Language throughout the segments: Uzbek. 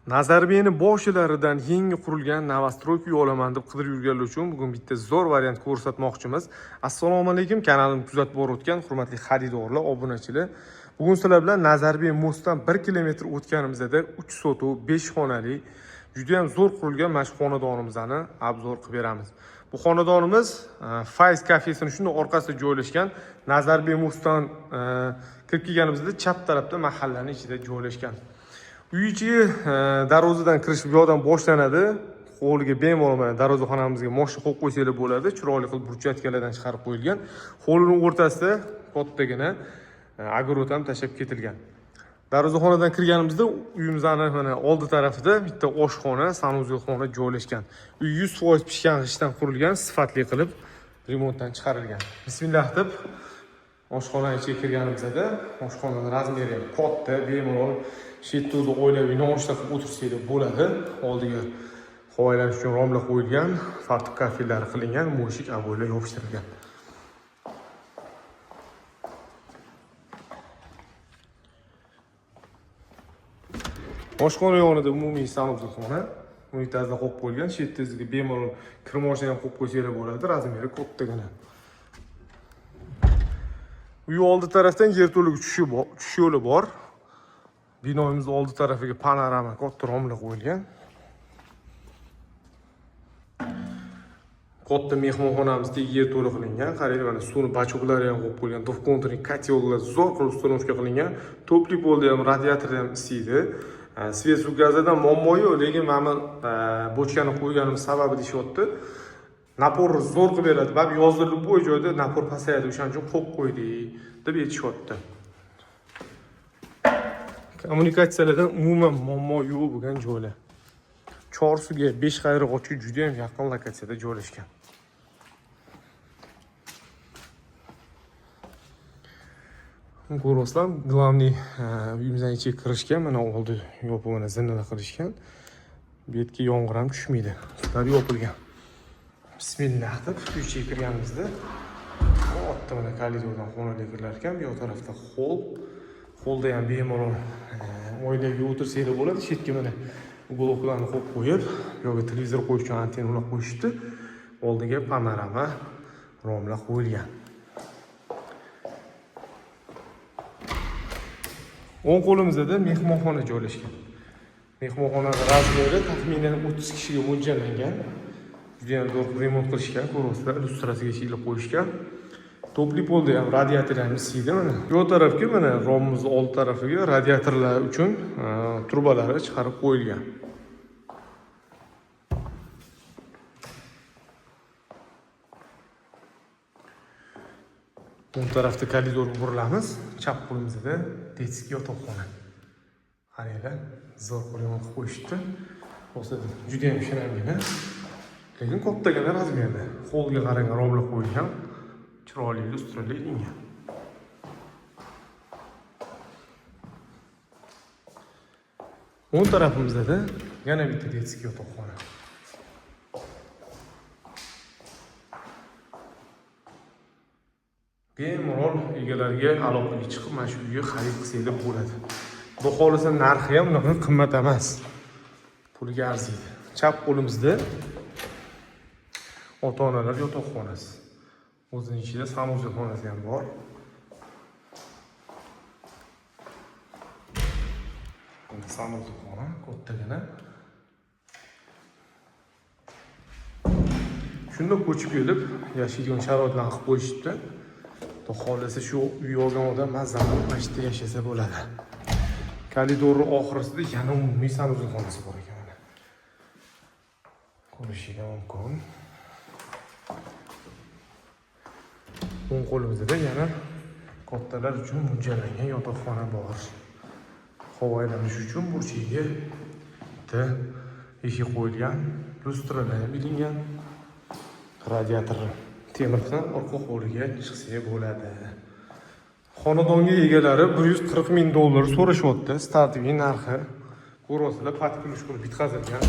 Nazarbekni boshilaridan yangi qurilgan Novostroyka olaman deb qidirib yurganlar uchun bugun bitta zo'r variant ko'rsatmoqchimiz. Assalomu alaykum, kanalimni kuzatib borayotgan hurmatli xaridorlar, obunachilar. Bugun sizlar bilan Nazarbek mostidan 1 kilometr o'tganimizda 3 sotuv 5 xonali juda ham zo'r qurilgan mana shu xonadonimizni obzor qilib beramiz. Bu xonadonimiz Faiz kafesining shunday orqasida joylashgan. Nazarbek mostidan kirib kelganimizda chap tarafda mahallaning ichida joylashgan. Uy ichiga darvozadan kirish bu yoqdan boshlanadi. Hovliga bemalol darvozaxonamizga moshina qo'yib qo'ysanglar bo'ladi. Chiroyli qilib burchakkalardan chiqarib qo'yilgan. Hovlining o'rtasida kattagina огород ham tashlab ketilgan. Darvozaxonadan kirganimizda uyimizning mana oldi tarafida bitta oshxona, sanuzelxona joylashgan. Uy 100% pishgan g'ishtdan qurilgan, sifatli qilib remontdan chiqarilgan. Bismillah deb oshxona ichiga kirganimizda oshxonaning razmeri ham katta, bemalol shetda oilaviy nonushta qilib o'tirsanglar bo'ladi. Oldiga havoylanish uchun romlar qo'yilgan, fartuq kafelari qilingan, mushik aboylar yopishtirilgan. Oshxona yonida umumiy sanuzelxona, unitazda qo'yib qo'yilgan, shetda bemalol kir moshina ham qo'yib qo'ysanglar bo'ladi, razmeri kattagina. Uy oldi tarafdan yerto'laga tushish yo'li bor. Binoimizning oldi tarafiga panorama katta romlar qo'yilgan. Katta mehmonxonamizda yerto'la qilingan. Qarang, mana suvni bachoklari ham qo'yib qo'yilgan. Dovkontrning kotellar zo'r qilib ustanovka qilingan. Topli polda ham radiatorda ham isiydi. Svet suv gazidan muammo yo'q, lekin mana bochkani qo'yganimiz sababi deyapti. Napor zo'r qilib beradi. Bab yozilib bo'y joyda napor pasayadi, o'shaning uchun qo'yib qo'ydik deb aytishyapti. Kommunikatsiyalardan umuman muammo yo'q bo'lgan joylar. Chorsuga 5 qayrag'ochga juda ham yaqin lokatsiyada joylashgan. Ko'rasizlar, главный uyimizning ichiga kirishgan, mana oldi yopib mana zinnalar qilishgan. Bu yerga yomg'ir ham tushmaydi. Ular yopilgan. Bismillah deb ichiga kirganimizda katta mana koridordan xonaga kirilar ekan. Bu yoq tarafda Holda ham bemalol oilaga o'tirsanglar bo'ladi. Chetga mana bloklarni qo'yib qo'yib, yo'q televizor qo'yish uchun antennalar qo'yishdi. Oldiga panorama romlar qo'yilgan. O'ng qo'limizda mehmonxona joylashgan. Mehmonxonaning razmeri taxminan 30 kishiga mo'ljallangan. Juda ham zo'r remont qilishgan, ko'rasizlar, illyustratsiyaga ilib qo'yishgan. Topli polda ham radiator ham isiydi mana. Bu tarafga mana romimizning old tarafiga radiatorlar uchun trubalari chiqarib qo'yilgan. Bu tarafda koridorga burilamiz. Chap qo'limizda detskiy yotoqxona. Qaranglar, zo'r remont qilib qo'yishdi. O'sadi, juda ham shinamgina. Lekin kattagina razmerda. Holga qarang, romlar qo'yilgan. Chiroyli illyustratsiyalar. O'ng tarafimizda yana bitta detskiy yotoqxona. Bemalol egalariga aloqaga chiqib, mana shu uyga xarid qilsanglar bo'ladi. Bu xohlasa narxi ham unaqa qimmat emas. Puliga arziydi. Chap qo'limizda ota-onalar yotoqxonasi. O'zining ichida sanuzelxonasi ham bor. Endi sanuzelxona kattagina. Shunda ko'chib kelib, yashaydigan sharoitlarni qilib qo'yishibdi. Xohlasa shu uy olgan odam mazali masjidda yashasa bo'ladi. Koridorning oxirisida yana umumiy sanuzelxonasi bor ekan. Ko'rishingiz mumkin. O'ng qo'limizda yana kattalar uchun mo'ljallangan yotoqxona bor. Havoylanish uchun burchiga bitta eshik qo'yilgan, lyustralar bilingan, radiator temirdan orqa hovliga chiqsa bo'ladi. Xonadonga egalari $140,000 so'rashyapti. Startviy narxi. Ko'rasizlar, patkulush qilib bitkazilgan.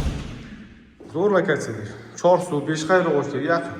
Zo'r lokatsiyada. Chorsu 5 qayrag'ochga yaqin.